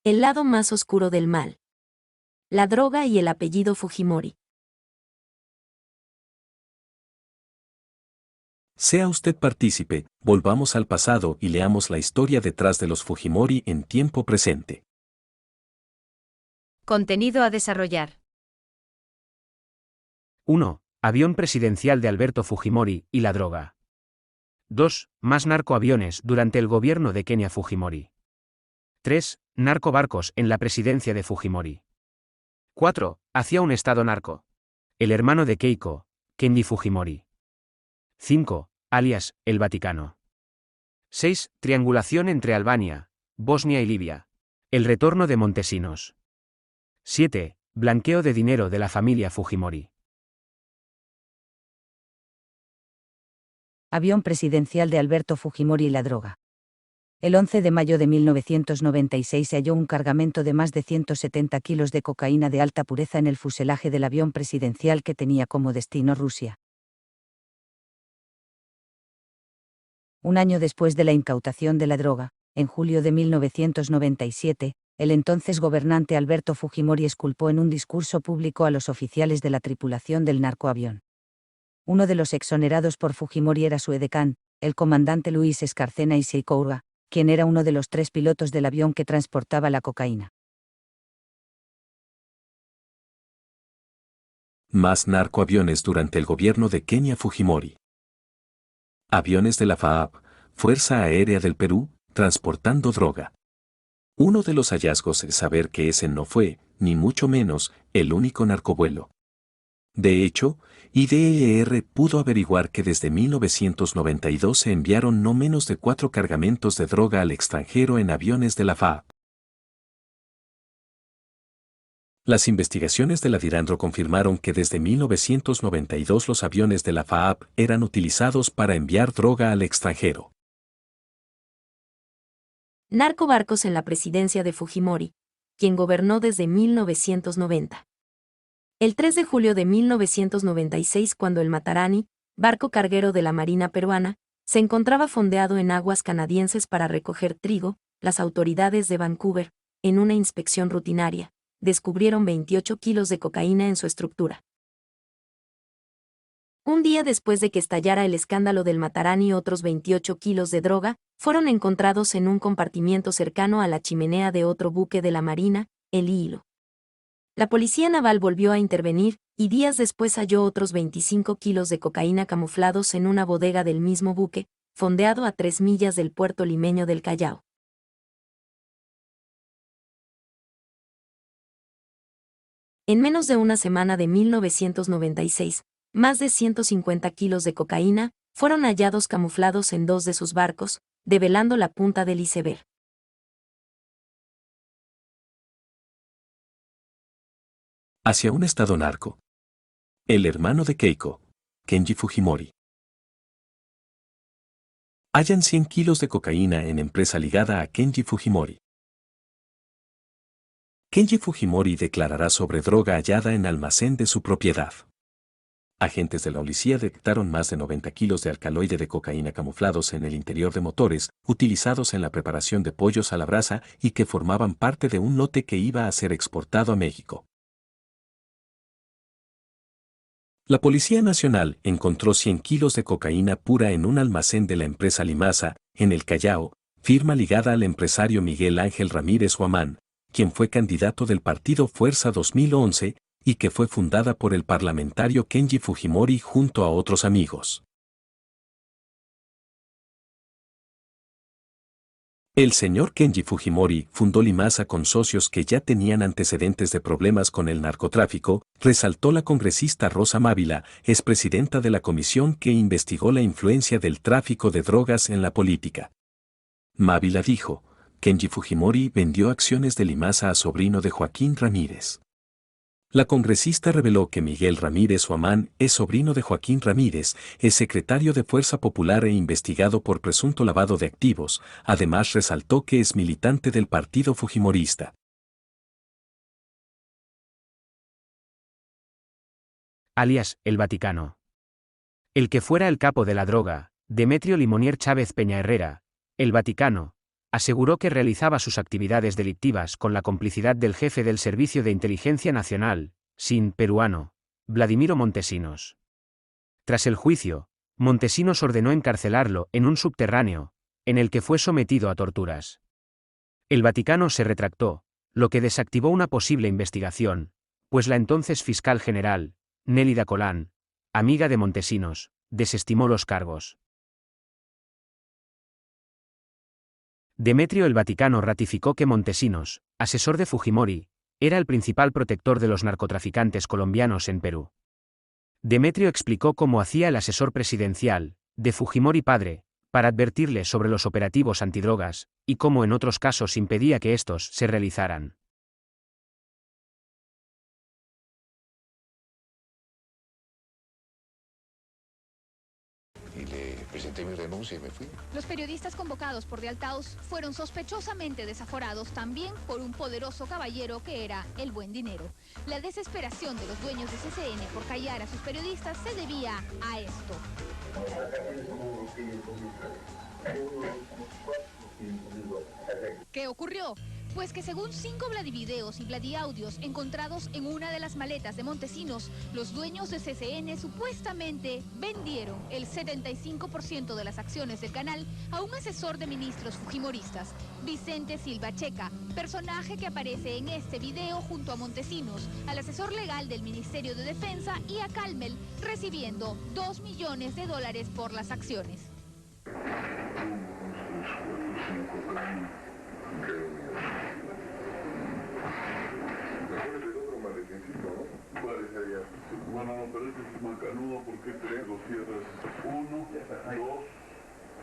El lado más oscuro del mal. La droga y el apellido Fujimori. Sea usted partícipe, volvamos al pasado y leamos la historia detrás de los Fujimori en tiempo presente. Contenido a desarrollar. 1. Avión presidencial de Alberto Fujimori y la droga. 2. Más narcoaviones durante el gobierno de Kenia Fujimori. 3. Narcobarcos en la presidencia de Fujimori. 4. Hacia un estado narco. El hermano de Keiko, Kenji Fujimori. 5. Alias, el Vaticano. 6. Triangulación entre Albania, Bosnia y Libia. El retorno de Montesinos. 7. Blanqueo de dinero de la familia Fujimori. Avión presidencial de Alberto Fujimori y la droga. El 11 de mayo de 1996 se halló un cargamento de más de 170 kilos de cocaína de alta pureza en el fuselaje del avión presidencial que tenía como destino Rusia. Un año después de la incautación de la droga, en julio de 1997, el entonces gobernante Alberto Fujimori exculpó en un discurso público a los oficiales de la tripulación del narcoavión. Uno de los exonerados por Fujimori era su edecán, el comandante Luis Escarcena Isikoura, quien era uno de los 3 pilotos del avión que transportaba la cocaína. Más narcoaviones durante el gobierno de Kenia Fujimori. Aviones de la FAAP, Fuerza Aérea del Perú, transportando droga. Uno de los hallazgos es saber que ese no fue, ni mucho menos, el único narcovuelo. De hecho, IDER pudo averiguar que desde 1992 se enviaron no menos de 4 cargamentos de droga al extranjero en aviones de la FAAP. Las investigaciones de la DIRANDRO confirmaron que desde 1992 los aviones de la FAAP eran utilizados para enviar droga al extranjero. Narcobarcos en la presidencia de Fujimori, quien gobernó desde 1990. El 3 de julio de 1996, cuando el Matarani, barco carguero de la Marina peruana, se encontraba fondeado en aguas canadienses para recoger trigo, las autoridades de Vancouver, en una inspección rutinaria, descubrieron 28 kilos de cocaína en su estructura. Un día después de que estallara el escándalo del Matarani, otros 28 kilos de droga fueron encontrados en un compartimiento cercano a la chimenea de otro buque de la Marina, el Hilo. La Policía Naval volvió a intervenir, y días después halló otros 25 kilos de cocaína camuflados en una bodega del mismo buque, fondeado a 3 millas del puerto limeño del Callao. En menos de una semana de 1996, más de 150 kilos de cocaína fueron hallados camuflados en 2 de sus barcos, develando la punta del iceberg. Hacia un estado narco. El hermano de Keiko, Kenji Fujimori. Hallan 100 kilos de cocaína en empresa ligada a Kenji Fujimori. Kenji Fujimori declarará sobre droga hallada en almacén de su propiedad. Agentes de la policía detectaron más de 90 kilos de alcaloide de cocaína camuflados en el interior de motores, utilizados en la preparación de pollos a la brasa y que formaban parte de un lote que iba a ser exportado a México. La Policía Nacional encontró 100 kilos de cocaína pura en un almacén de la empresa Limasa, en el Callao, firma ligada al empresario Miguel Ángel Ramírez Huamán, quien fue candidato del partido Fuerza 2011 y que fue fundada por el parlamentario Kenji Fujimori junto a otros amigos. El señor Kenji Fujimori fundó Limasa con socios que ya tenían antecedentes de problemas con el narcotráfico, resaltó la congresista Rosa Mávila, expresidenta de la comisión que investigó la influencia del tráfico de drogas en la política. Mávila dijo, Kenji Fujimori vendió acciones de Limasa a sobrino de Joaquín Ramírez. La congresista reveló que Miguel Ramírez Huamán es sobrino de Joaquín Ramírez, es secretario de Fuerza Popular e investigado por presunto lavado de activos. Además resaltó que es militante del partido fujimorista. Alias, el Vaticano. El que fuera el capo de la droga, Demetrio Limonier Chávez Peña Herrera, el Vaticano, aseguró que realizaba sus actividades delictivas con la complicidad del jefe del Servicio de Inteligencia Nacional, SIN peruano, Vladimiro Montesinos. Tras el juicio, Montesinos ordenó encarcelarlo en un subterráneo, en el que fue sometido a torturas. El Vaticano se retractó, lo que desactivó una posible investigación, pues la entonces fiscal general, Nélida Colán, amiga de Montesinos, desestimó los cargos. Demetrio el Vaticano ratificó que Montesinos, asesor de Fujimori, era el principal protector de los narcotraficantes colombianos en Perú. Demetrio explicó cómo hacía el asesor presidencial, de Fujimori padre, para advertirle sobre los operativos antidrogas, y cómo en otros casos impedía que estos se realizaran. Y le presenté mi renuncia y me fui. Los periodistas convocados por de Altaos fueron sospechosamente desaforados también por un poderoso caballero que era el Buen Dinero. La desesperación de los dueños de CCN por callar a sus periodistas se debía a esto. ¿Qué ocurrió? Pues que según 5 Vladivideos y Vladiaudios encontrados en una de las maletas de Montesinos, los dueños de CCN supuestamente vendieron el 75% de las acciones del canal a un asesor de ministros fujimoristas, Vicente Silva Checa, personaje que aparece en este video junto a Montesinos, al asesor legal del Ministerio de Defensa y a Calmel, recibiendo $2 millones por las acciones. Bueno, no, pero este es macanudo porque lo cierras 1, 2,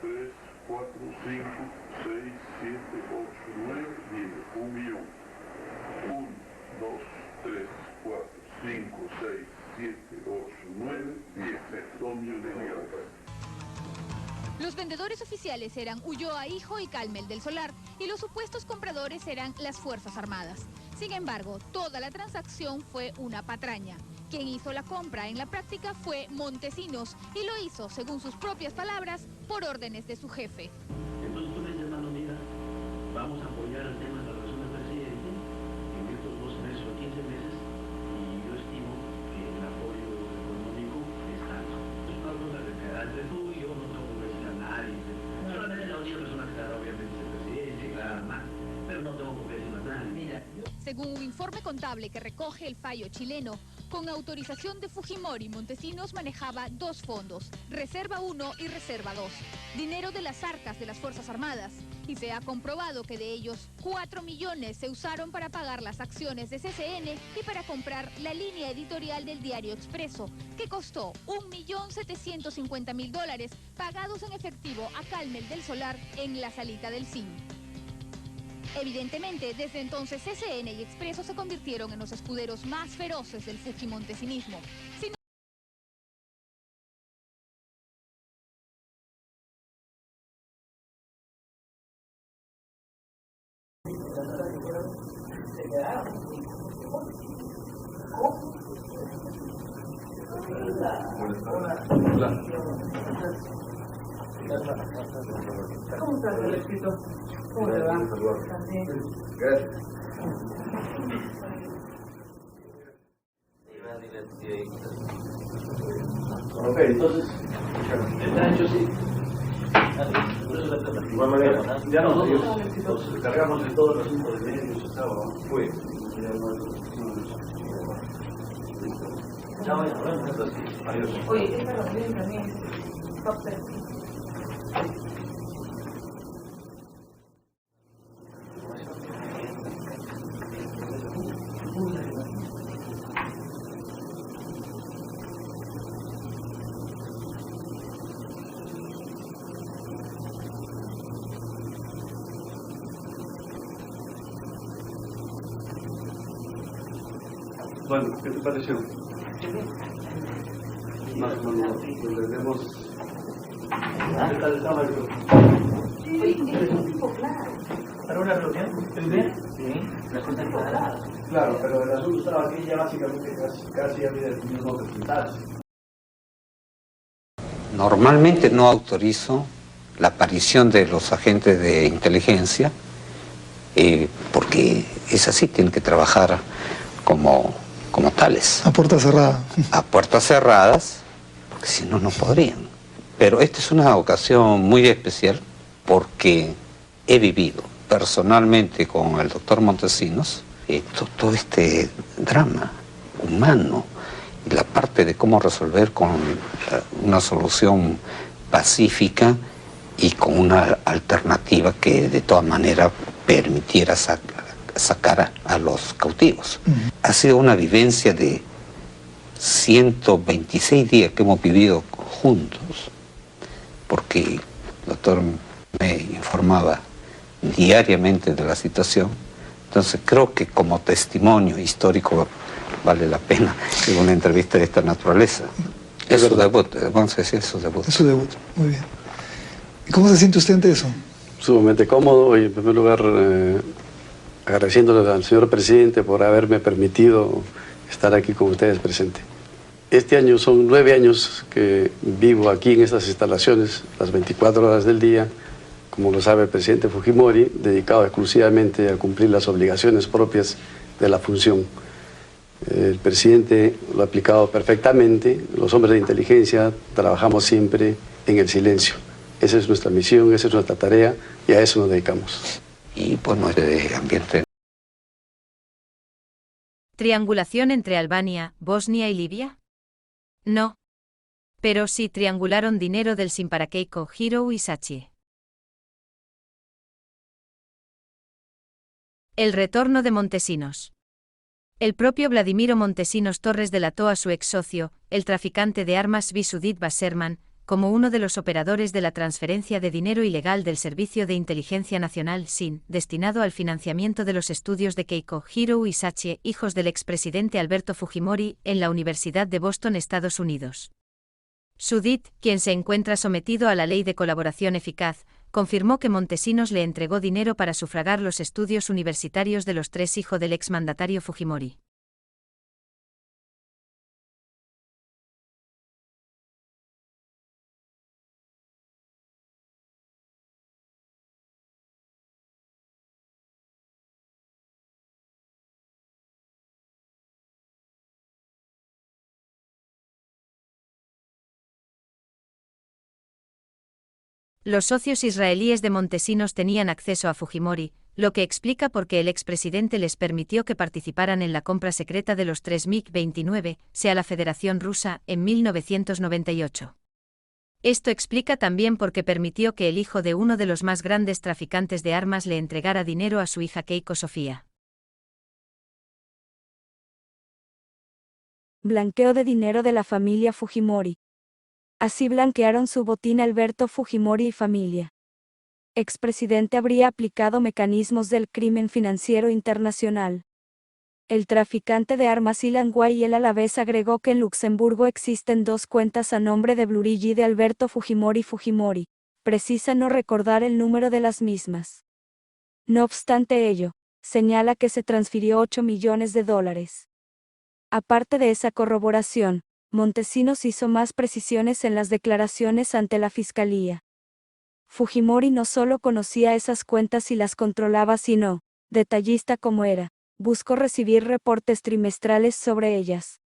3, 4, 5, 6, 7, 8, 9, 10, 1 millón. 1, 2, 3, 4, 5, 6, 7, 8, 9, 10, 2 millones de dólares. Los vendedores oficiales eran Ulloa Hijo y Calmel del Solar, y los supuestos compradores eran las Fuerzas Armadas. Sin embargo, toda la transacción fue una patraña. Quien hizo la compra en la práctica fue Montesinos, y lo hizo, según sus propias palabras, por órdenes de su jefe. Entonces tú me dices, hermano, mira, vamos a apoyar el tema de la relación del presidente en estos 12 meses o 15 meses, y yo estimo que el apoyo económico es alto. Es una cosa de que entre tú y yo no tengo que decir a nadie. Solamente la única persona que estará obviamente es el presidente, claro, pero no tengo que decir a nadie. Mira, según un informe contable que recoge el fallo chileno, con autorización de Fujimori, Montesinos manejaba 2 fondos, Reserva 1 y Reserva 2, dinero de las arcas de las Fuerzas Armadas, y se ha comprobado que de ellos 4 millones se usaron para pagar las acciones de CCN y para comprar la línea editorial del diario Expreso, que costó $1.750.000 pagados en efectivo a Calmel del Solar en la salita del CIN. Evidentemente, desde entonces CCN y Expreso se convirtieron en los escuderos más feroces del fujimontesinismo. ¿Cómo estás, Alexito? ¿Cómo te va? Gracias. ok, entonces, está hecho así. De igual manera, ya nosotros nos encargamos de todo el asunto de medios, estaba, fue. Ya vaya, adiós. Oye, esta reunión también, top 3. Bueno, ¿qué te pareció? Más o menos, le vemos. ¿Qué tal estaba el grupo? Sí, es un tipo claro. ¿Para una reunión? ¿Primero? Sí, las cosas claras. Claro, pero el asunto estaba aquí ya básicamente casi había el mismo resultado. Normalmente no autorizo la aparición de los agentes de inteligencia, porque es así, tienen que trabajar como tales. A puerta cerrada. A puertas cerradas, porque si no, no podrían. Pero esta es una ocasión muy especial porque he vivido personalmente con el doctor Montesinos todo este drama humano y la parte de cómo resolver con una solución pacífica y con una alternativa que de todas maneras permitiera sacar a los cautivos. Ha sido una vivencia de 126 días que hemos vivido juntos, porque el doctor me informaba diariamente de la situación. Entonces creo que como testimonio histórico vale la pena en una entrevista de esta naturaleza. Es su debut, vamos a decir, es su debut. Es su debut, muy bien. ¿Y cómo se siente usted ante eso? Sumamente cómodo y en primer lugar agradeciéndole al señor presidente por haberme permitido estar aquí con ustedes presente. Este año son 9 años que vivo aquí en estas instalaciones, las 24 horas del día, como lo sabe el presidente Fujimori, dedicado exclusivamente a cumplir las obligaciones propias de la función. El presidente lo ha aplicado perfectamente, los hombres de inteligencia trabajamos siempre en el silencio. Esa es nuestra misión, esa es nuestra tarea y a eso nos dedicamos. Y bueno, este ambiente. ¿Triangulación entre Albania, Bosnia y Libia? No. Pero sí triangularon dinero del Keiko, Hiro y Sachi. El retorno de Montesinos. El propio Vladimiro Montesinos Torres delató a su ex socio, el traficante de armas Visudit Basserman, como uno de los operadores de la transferencia de dinero ilegal del Servicio de Inteligencia Nacional SIN, destinado al financiamiento de los estudios de Keiko, Hiro y Sachi, hijos del expresidente Alberto Fujimori, en la Universidad de Boston, Estados Unidos. Sudit, quien se encuentra sometido a la Ley de Colaboración Eficaz, confirmó que Montesinos le entregó dinero para sufragar los estudios universitarios de los 3 hijos del exmandatario Fujimori. Los socios israelíes de Montesinos tenían acceso a Fujimori, lo que explica por qué el expresidente les permitió que participaran en la compra secreta de los 3 MiG-29, sea la Federación Rusa, en 1998. Esto explica también por qué permitió que el hijo de uno de los más grandes traficantes de armas le entregara dinero a su hija Keiko Sofía. Blanqueo de dinero de la familia Fujimori. Así blanquearon su botín Alberto Fujimori y familia. Expresidente habría aplicado mecanismos del crimen financiero internacional. El traficante de armas Ilan Guay a la vez agregó que en Luxemburgo existen 2 cuentas a nombre de Blurigi de Alberto Fujimori Fujimori. Precisa no recordar el número de las mismas. No obstante ello, señala que se transfirió $8 millones. Aparte de esa corroboración, Montesinos hizo más precisiones en las declaraciones ante la fiscalía. Fujimori no solo conocía esas cuentas y las controlaba, sino, detallista como era, buscó recibir reportes trimestrales sobre ellas.